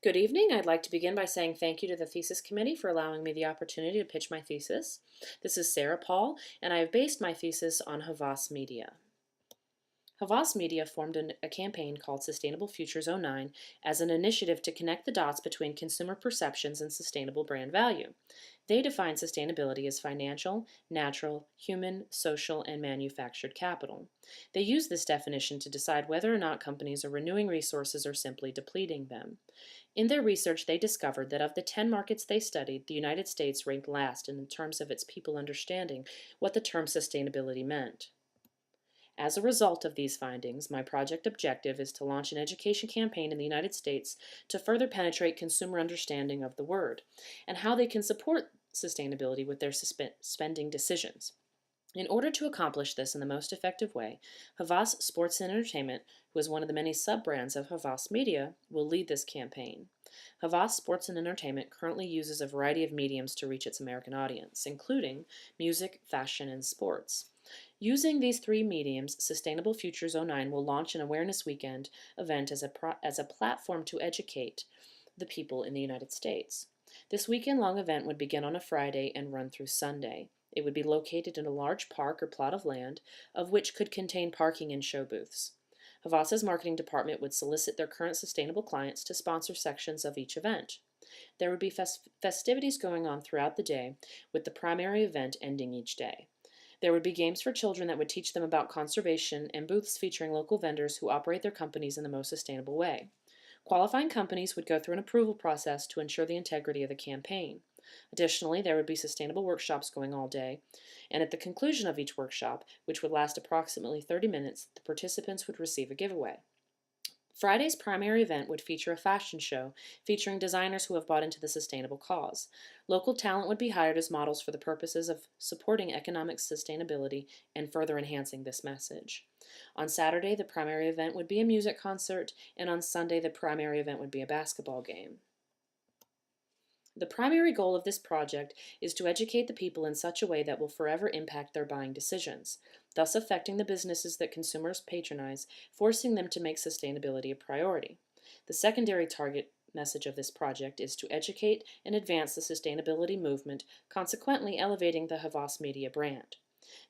Good evening. I'd like to begin by saying thank you to the Thesis Committee for allowing me the opportunity to pitch my thesis. This is Sarah Paul, and I have based my thesis on Havas Media. Havas Media formed a campaign called Sustainable Futures '09 as an initiative to connect the dots between consumer perceptions and sustainable brand value. They define sustainability as financial, natural, human, social, and manufactured capital. They use this definition to decide whether or not companies are renewing resources or simply depleting them. In their research, they discovered that of the 10 markets they studied, the United States ranked last in terms of its people understanding what the term sustainability meant. As a result of these findings, my project objective is to launch an education campaign in the United States to further penetrate consumer understanding of the word and how they can support sustainability with their spending decisions. In order to accomplish this in the most effective way, Havas Sports and Entertainment, who is one of the many sub-brands of Havas Media, will lead this campaign. Havas Sports and Entertainment currently uses a variety of mediums to reach its American audience, including music, fashion, and sports. Using these three mediums, Sustainable Futures '09 will launch an Awareness Weekend event as a platform to educate the people in the United States. This weekend-long event would begin on a Friday and run through Sunday. It would be located in a large park or plot of land, of which could contain parking and show booths. Havas's marketing department would solicit their current sustainable clients to sponsor sections of each event. There would be festivities going on throughout the day, with the primary event ending each day. There would be games for children that would teach them about conservation and booths featuring local vendors who operate their companies in the most sustainable way. Qualifying companies would go through an approval process to ensure the integrity of the campaign. Additionally, there would be sustainable workshops going all day, and at the conclusion of each workshop, which would last approximately 30 minutes, the participants would receive a giveaway. Friday's primary event would feature a fashion show featuring designers who have bought into the sustainable cause. Local talent would be hired as models for the purposes of supporting economic sustainability and further enhancing this message. On Saturday, the primary event would be a music concert, and on Sunday, the primary event would be a basketball game. The primary goal of this project is to educate the people in such a way that will forever impact their buying decisions, thus affecting the businesses that consumers patronize, forcing them to make sustainability a priority. The secondary target message of this project is to educate and advance the sustainability movement, consequently elevating the Havas Media brand.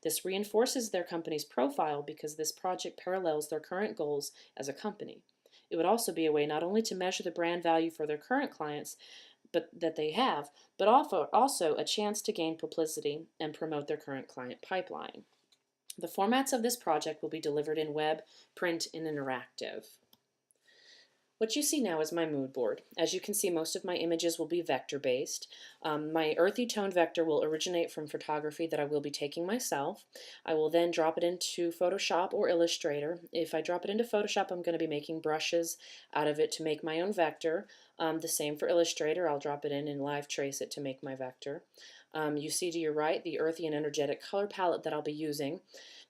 This reinforces their company's profile because this project parallels their current goals as a company. It would also be a way not only to measure the brand value for their current clients, but also a chance to gain publicity and promote their current client pipeline. The formats of this project will be delivered in web, print, and interactive. What you see now is my mood board. As you can see, most of my images will be vector-based. My earthy tone vector will originate from photography that I will be taking myself. I will then drop it into Photoshop or Illustrator. If I drop it into Photoshop, I'm going to be making brushes out of it to make my own vector. The same for Illustrator. I'll drop it in Live Trace it to make my vector. You see to your right the earthy and energetic color palette that I'll be using.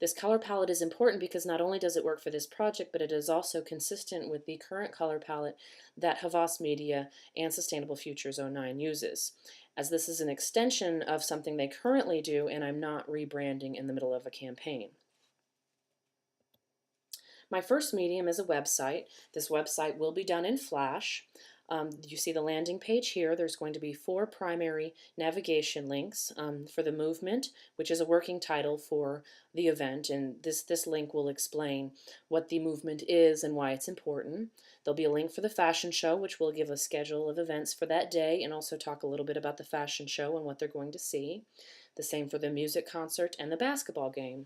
This color palette is important because not only does it work for this project, but it is also consistent with the current color palette that Havas Media and Sustainable Futures '09 uses, as this is an extension of something they currently do and I'm not rebranding in the middle of a campaign. My first medium is a website. This website will be done in Flash. You see the landing page here. There's going to be 4 primary navigation links for the movement, which is a working title for the event, and this link will explain what the movement is and why it's important. There'll be a link for the fashion show, which will give a schedule of events for that day and also talk a little bit about the fashion show and what they're going to see. The same for the music concert and the basketball game.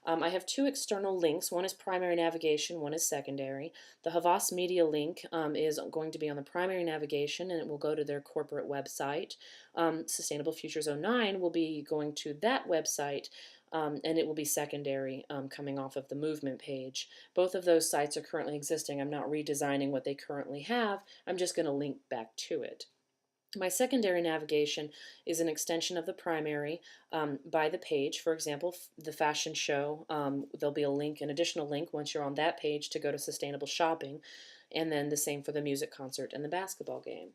I have 2 external links. One is primary navigation, one is secondary. The Havas Media link is going to be on the primary navigation, and it will go to their corporate website. Sustainable Futures '09 will be going to that website, and it will be secondary, coming off of the movement page. Both of those sites are currently existing. I'm not redesigning what they currently have. I'm just going to link back to it. My secondary navigation is an extension of the primary by the page. For example, the fashion show, there'll be a link, an additional link once you're on that page to go to sustainable shopping, and then the same for the music concert and the basketball game.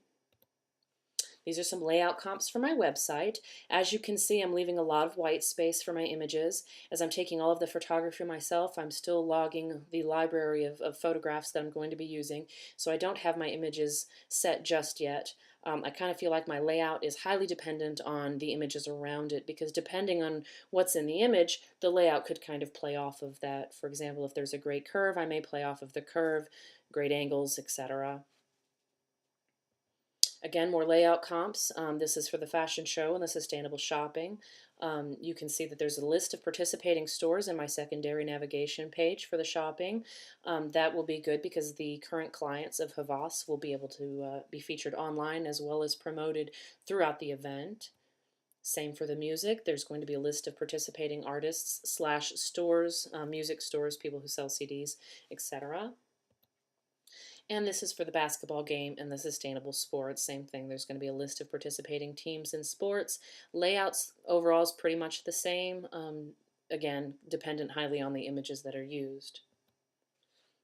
These are some layout comps for my website. As you can see, I'm leaving a lot of white space for my images. As I'm taking all of the photography myself, I'm still logging the library of photographs that I'm going to be using, so I don't have my images set just yet. I kind of feel like my layout is highly dependent on the images around it, because depending on what's in the image, the layout could kind of play off of that. For example, if there's a great curve, I may play off of the curve, great angles, etc. Again, more layout comps. This is for the fashion show and the sustainable shopping. You can see that there's a list of participating stores in my secondary navigation page for the shopping. That will be good because the current clients of Havas will be able to be featured online as well as promoted throughout the event. Same for the music. There's going to be a list of participating artists slash stores, music stores, people who sell CDs, etc. And this is for the basketball game and the sustainable sports. Same thing. There's going to be a list of participating teams in sports. Layouts overall is pretty much the same. Again, dependent highly on the images that are used.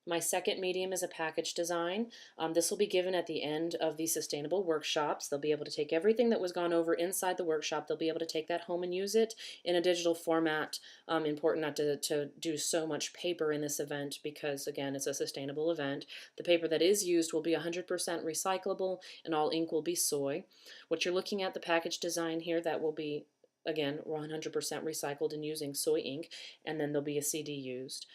My second medium is a package design. This will be given at the end of the sustainable workshops. They'll be able to take everything that was gone over inside the workshop. They'll be able to take that home and use it in a digital format. Important not to do so much paper in this event because, again, it's a sustainable event. The paper that is used will be 100% recyclable, and all ink will be soy. What you're looking at, the package design here, that will be, again, 100% recycled and using soy ink, and then there'll be a CD used.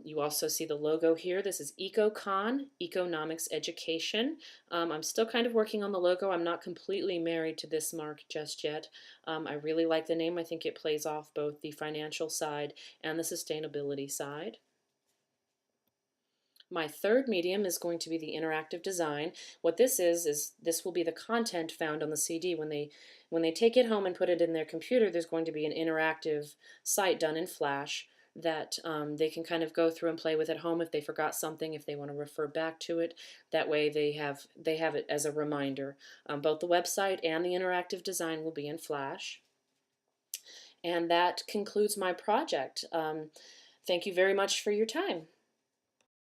You also see the logo here. This is EcoCon, Economics Education. I'm still kind of working on the logo. I'm not completely married to this mark just yet. I really like the name. I think it plays off both the financial side and the sustainability side. My third medium is going to be the interactive design. What this is this will be the content found on the CD. When they take it home and put it in their computer, there's going to be an interactive site done in Flash that they can kind of go through and play with at home if they forgot something, if they want to refer back to it. That way they have it as a reminder. Both the website and the interactive design will be in Flash. And that concludes my project. Thank you very much for your time.